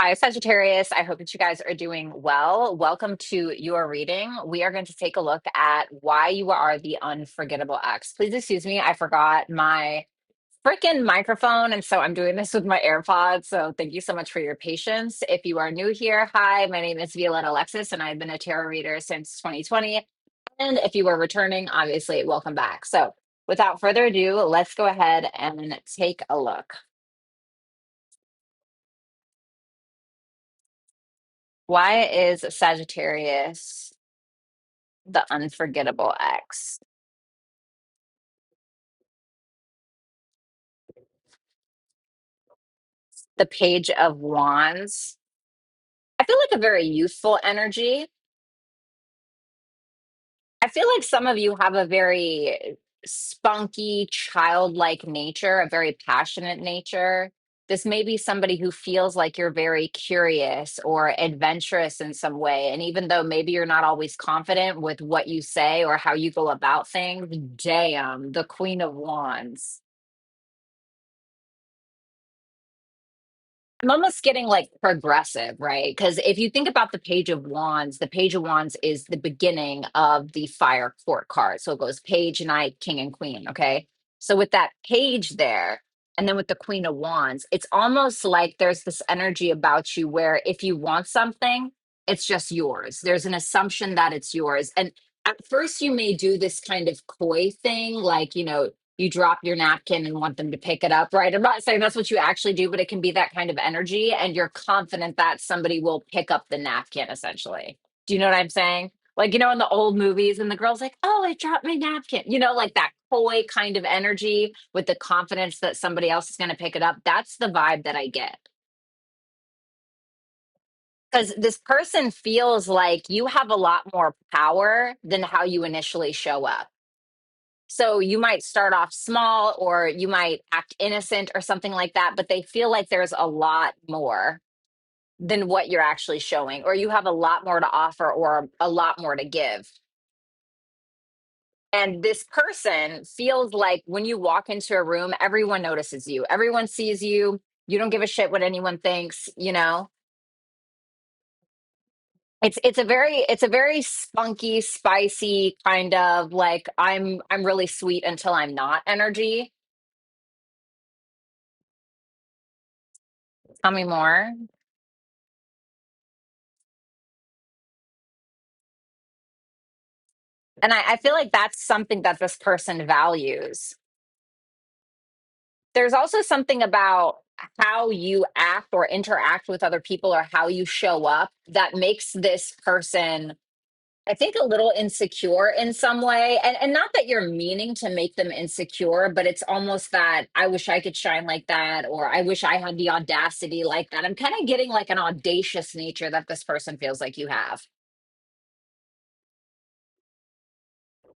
Hi, Sagittarius. I hope that you guys are doing well. Welcome to your reading. We are going to take a look at why you are the unforgettable ex. Please excuse me, I forgot my freaking microphone, and so I'm doing this with my AirPods. So thank you so much for your patience. If you are new here, hi, my name is Violetta Alexis, and I've been a tarot reader since 2020. And if you are returning, obviously, welcome back. So without further ado, let's go ahead and take a look. Why is Sagittarius the unforgettable ex? The Page of Wands. I feel like a very youthful energy. I feel like some of you have a very spunky, childlike nature, a very passionate nature. This may be somebody who feels like you're very curious or adventurous in some way. And even though maybe you're not always confident with what you say or how you go about things, damn, the Queen of Wands. I'm almost getting like progressive, right? Because if you think about the Page of Wands is the beginning of the Fire Court card. So it goes Page, Knight, King, and Queen. Okay. So with that page there, and then with the Queen of Wands, it's almost like there's this energy about you where if you want something, it's just yours. There's an assumption that it's yours. And at first, you may do this kind of coy thing, like, you drop your napkin and want them to pick it up, right? I'm not saying that's what you actually do, but it can be that kind of energy. And you're confident that somebody will pick up the napkin, essentially. Do you know what I'm saying? Like, in the old movies, and the girl's like, oh, I dropped my napkin, like that coy kind of energy with the confidence that somebody else is going to pick it up. That's the vibe that I get. Because this person feels like you have a lot more power than how you initially show up. So you might start off small or you might act innocent or something like that, but they feel like there's a lot more than what you're actually showing, or you have a lot more to offer or a lot more to give. And this person feels like when you walk into a room, everyone notices you, everyone sees you. You don't give a shit what anyone thinks. It's a very spunky, spicy kind of like I'm really sweet until I'm not energy. Tell me more. And I feel like that's something that this person values. There's also something about how you act or interact with other people or how you show up that makes this person, I think, a little insecure in some way. And not that you're meaning to make them insecure, but it's almost that I wish I could shine like that, or I wish I had the audacity like that. I'm kind of getting like an audacious nature that this person feels like you have.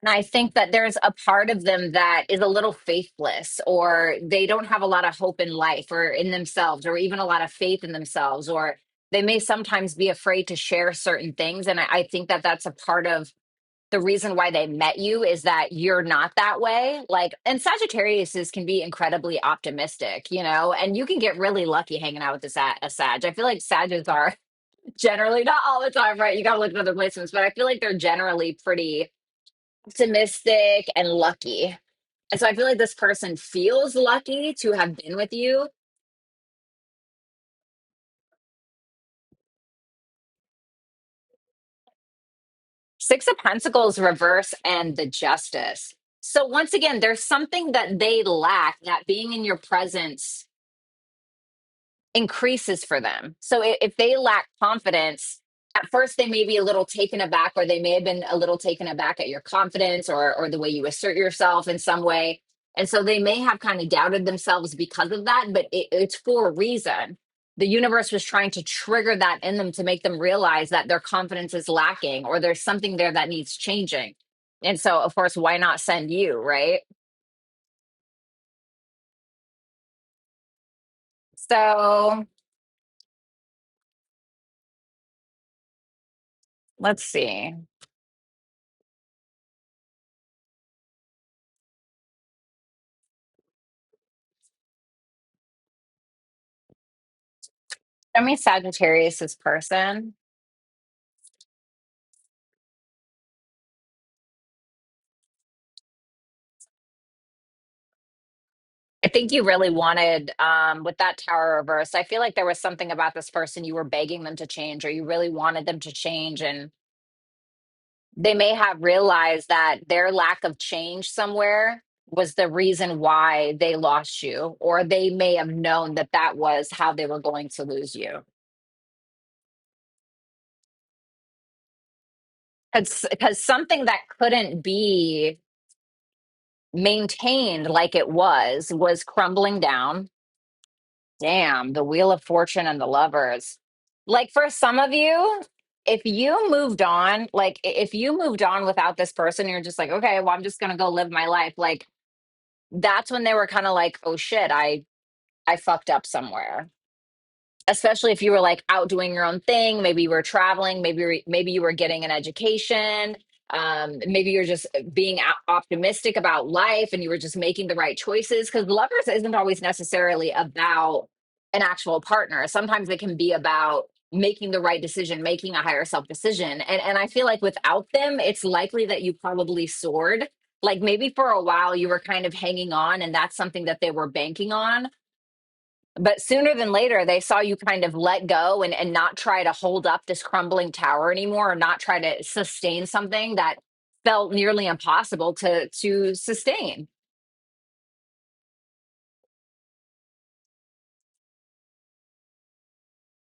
And I think that there's a part of them that is a little faithless, or they don't have a lot of hope in life or in themselves, or even a lot of faith in themselves, or they may sometimes be afraid to share certain things. And I think that that's a part of the reason why they met you is that you're not that way. Like, and Sagittariuses can be incredibly optimistic, and you can get really lucky hanging out with a Sag. I feel like Sages are generally, not all the time, right? You got to look at other placements, but I feel like they're generally pretty optimistic and lucky. And so I feel like this person feels lucky to have been with you. Six of Pentacles reverse and the Justice. So once again, there's something that they lack that being in your presence increases for them. So if they lack confidence, at first they may be a little taken aback, or they may have been a little taken aback at your confidence or the way you assert yourself in some way. And so they may have kind of doubted themselves because of that, but it's for a reason. The universe was trying to trigger that in them to make them realize that their confidence is lacking or there's something there that needs changing. And so, of course, why not send you, right? So let's see. I mean, Sagittarius is person. I think you really wanted, with that tower reverse, I feel like there was something about this person you were begging them to change, or you really wanted them to change. And they may have realized that their lack of change somewhere was the reason why they lost you, or they may have known that that was how they were going to lose you. Because something that couldn't be maintained like it was crumbling down. Damn, the Wheel of Fortune and the Lovers. Like for some of you, if you moved on, like if you moved on without this person, you're just like, okay, well, I'm just gonna go live my life. Like that's when they were kind of like, oh shit, I fucked up somewhere. Especially if you were like out doing your own thing, maybe you were traveling, maybe you were getting an education, maybe you're just being optimistic about life and you were just making the right choices. Because lovers isn't always necessarily about an actual partner. Sometimes it can be about making the right decision, making a higher self decision. And I feel like without them, it's likely that you probably soared. Like maybe for a while you were kind of hanging on, and that's something that they were banking on, but sooner than later, they saw you kind of let go and not try to hold up this crumbling tower anymore, or not try to sustain something that felt nearly impossible to sustain.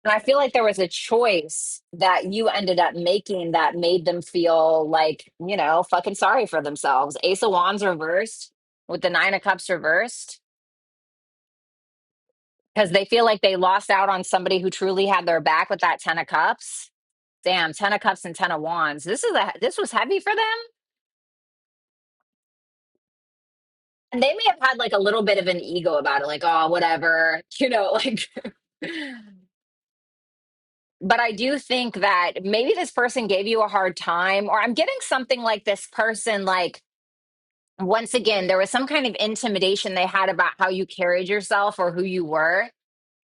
And I feel like there was a choice that you ended up making that made them feel like, fucking sorry for themselves. Ace of Wands reversed with the Nine of Cups reversed, because they feel like they lost out on somebody who truly had their back with that Ten of Cups. Damn, Ten of Cups and Ten of Wands. This was heavy for them. And they may have had like a little bit of an ego about it, like, oh, whatever, like. But I do think that maybe this person gave you a hard time, or I'm getting something like this person, like, once again, there was some kind of intimidation they had about how you carried yourself or who you were.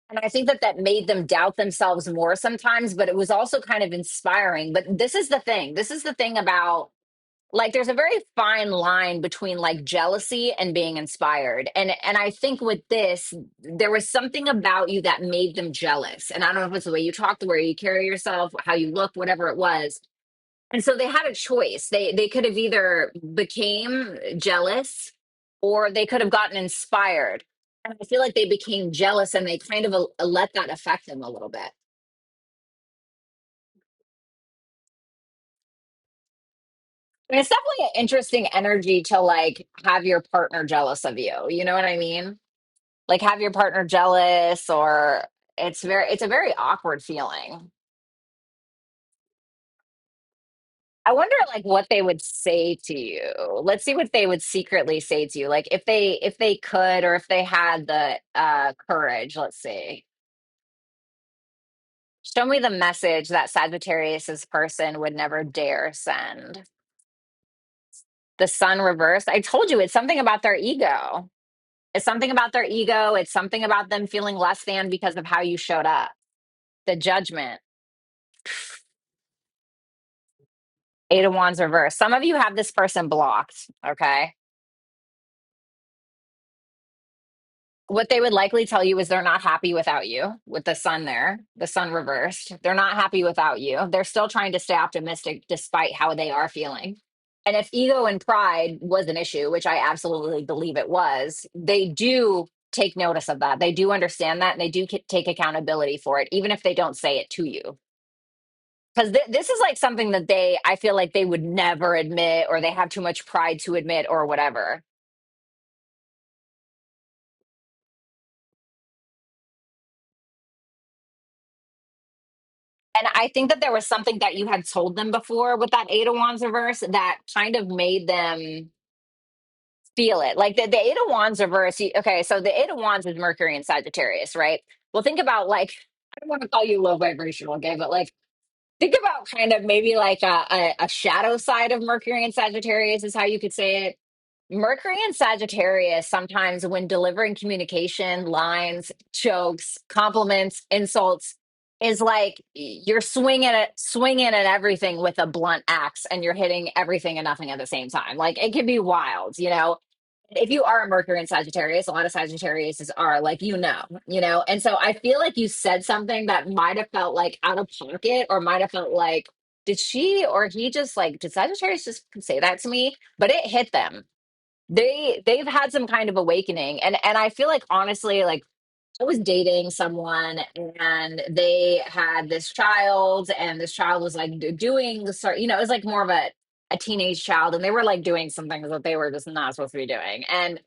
And I think that that made them doubt themselves more sometimes, but it was also kind of inspiring. But this is the thing. This is the thing about, like, there's a very fine line between like jealousy and being inspired. And I think with this, there was something about you that made them jealous. And I don't know if it's the way you talk, the way you carry yourself, how you look, whatever it was. And so they had a choice. They could have either became jealous, or they could have gotten inspired. And I feel like they became jealous, and they kind of let that affect them a little bit. And it's definitely an interesting energy to like have your partner jealous of you. You know what I mean? Like have your partner jealous, or it's a very awkward feeling. I wonder like what they would say to you. Let's see what they would secretly say to you. Like if they could, or if they had the courage, let's see. Show me the message that Sagittarius's person would never dare send. The sun reversed. I told you it's something about their ego. It's something about their ego. It's something about them feeling less than because of how you showed up. The judgment. Eight of Wands reverse. Some of you have this person blocked. Okay. What they would likely tell you is they're not happy without you, with the sun there, the sun reversed. They're not happy without you. They're still trying to stay optimistic despite how they are feeling. And if ego and pride was an issue, which I absolutely believe it was, they do take notice of that. They do understand that, and they do take accountability for it, even if they don't say it to you. Because this is like something that I feel like they would never admit, or they have too much pride to admit, or whatever. And I think that there was something that you had told them before with that Eight of Wands reverse that kind of made them feel it. Like the Eight of Wands reverse. Okay, so the Eight of Wands is Mercury and Sagittarius, right? Well, think about like, I don't want to call you low vibrational, okay, but like think about kind of maybe like a shadow side of Mercury and Sagittarius is how you could say it. Mercury and Sagittarius sometimes, when delivering communication, lines, jokes, compliments, insults, is like you're swinging at everything with a blunt axe, and you're hitting everything and nothing at the same time. Like it can be wild, you know. If you are a Mercury in Sagittarius, a lot of Sagittarius are like, you know. And so I feel like you said something that might have felt like out of pocket, or might have felt like, did she or he just like, did Sagittarius just say that to me? But it hit them. They've had some kind of awakening. And I feel like honestly, like I was dating someone and they had this child, and this child was like doing, you know, it was like more of a teenage child, and they were like doing some things that they were just not supposed to be doing. And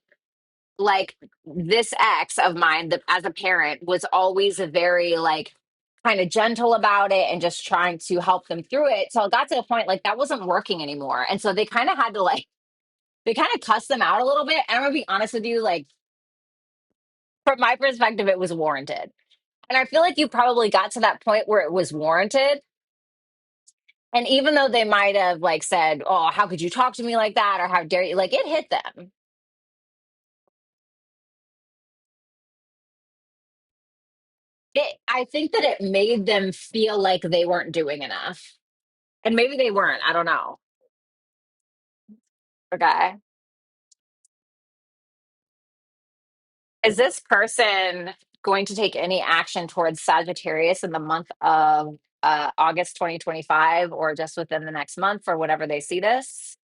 like this ex of mine, that as a parent was always a very like kind of gentle about it and just trying to help them through it. So it got to a point like that wasn't working anymore. And so they kind of had to like, they kind of cuss them out a little bit. And I'm gonna be honest with you, like from my perspective, it was warranted. And I feel like you probably got to that point where it was warranted. And even though they might have like said, "Oh, how could you talk to me like that?" or "How dare you?" like it hit them. I think that it made them feel like they weren't doing enough. And maybe they weren't. I don't know. Okay. Is this person going to take any action towards Sagittarius in the month of August 2025, or just within the next month, or whatever they see this?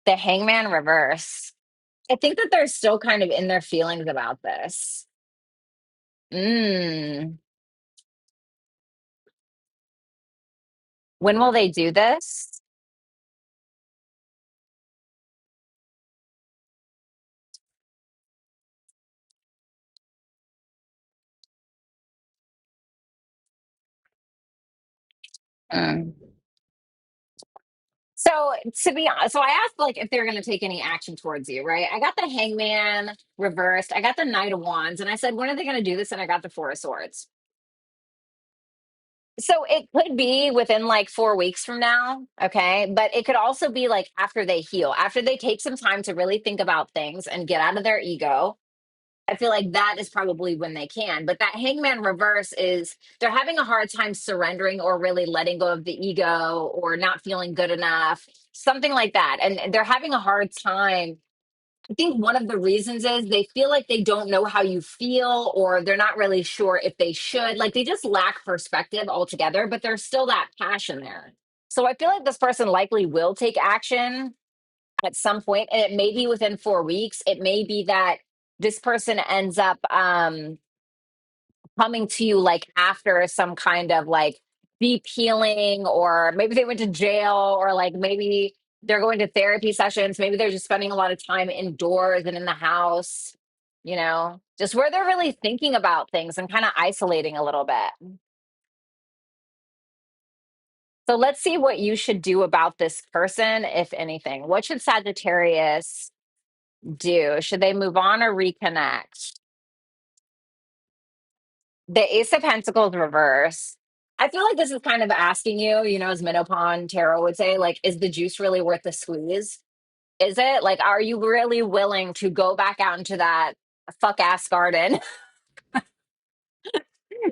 The Hangman reverse. I think that they're still kind of in their feelings about this. Mm. When will they do this? Mm. So to be honest, so I asked like if they're going to take any action towards you, right? I got the Hangman reversed. I got the Knight of Wands, and I said, when are they going to do this? And I got the Four of Swords. So it could be within like 4 weeks from now, okay? But it could also be like after they heal, after they take some time to really think about things and get out of their ego. I feel like that is probably when they can. But that Hangman reverse is they're having a hard time surrendering or really letting go of the ego, or not feeling good enough, something like that. And they're having a hard time. I think one of the reasons is they feel like they don't know how you feel, or they're not really sure if they should. Like they just lack perspective altogether, but there's still that passion there. So I feel like this person likely will take action at some point, and it may be within 4 weeks. It may be that this person ends up coming to you like after some kind of like deep healing, or maybe they went to jail, or like maybe they're going to therapy sessions, maybe they're just spending a lot of time indoors and in the house, you know, just where they're really thinking about things and kind of isolating a little bit. So let's see what you should do about this person, if anything. What should Sagittarius do? Should they move on or reconnect? The Ace of Pentacles reverse. I feel like this is kind of asking you, you know, as Minopon Tarot would say, like, is the juice really worth the squeeze? Is it? Like, are you really willing to go back out into that fuck ass garden?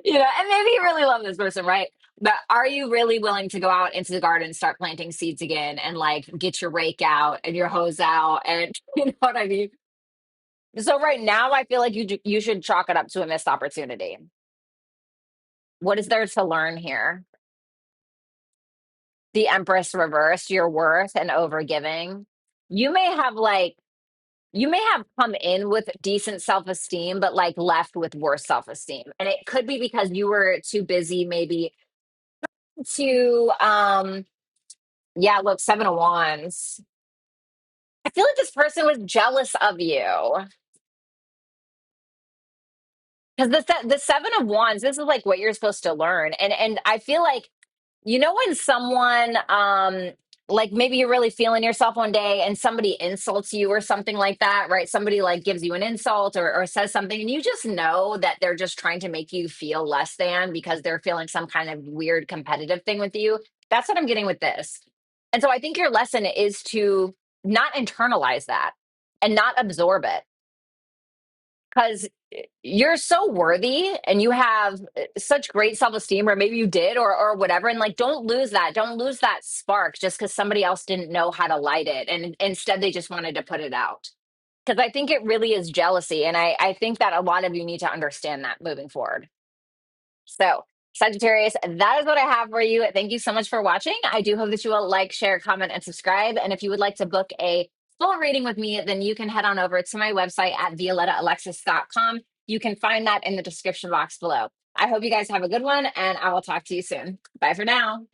You know, and maybe you really love this person, right? But are you really willing to go out into the garden, start planting seeds again, and like get your rake out and your hose out, and you know what I mean? So right now, I feel like you should chalk it up to a missed opportunity. What is there to learn here? The Empress reversed, your worth and overgiving. You may have like you may have come in with decent self-esteem, but like left with worse self-esteem. And it could be because you were too busy maybe to yeah, look, Seven of Wands. I feel like this person was jealous of you. Because the Seven of Wands, this is like what you're supposed to learn. And I feel like, you know, when someone like maybe you're really feeling yourself one day and somebody insults you or something like that, right? Somebody like gives you an insult, or says something, and you just know that they're just trying to make you feel less than because they're feeling some kind of weird competitive thing with you. That's what I'm getting with this. And so I think your lesson is to not internalize that and not absorb it. because you're so worthy and you have such great self-esteem, or maybe you did, or whatever. And like, don't lose that spark just because somebody else didn't know how to light it and instead they just wanted to put it out. Because I think it really is jealousy, and I think that a lot of you need to understand that moving forward. So, Sagittarius, that is what I have for you. Thank you so much for watching. I do hope that you will like, share, comment, and subscribe. And if you would like to book a full reading with me, then you can head on over to my website at violettaalexis.com. You can find that in the description box below. I hope you guys have a good one, and I will talk to you soon. Bye for now.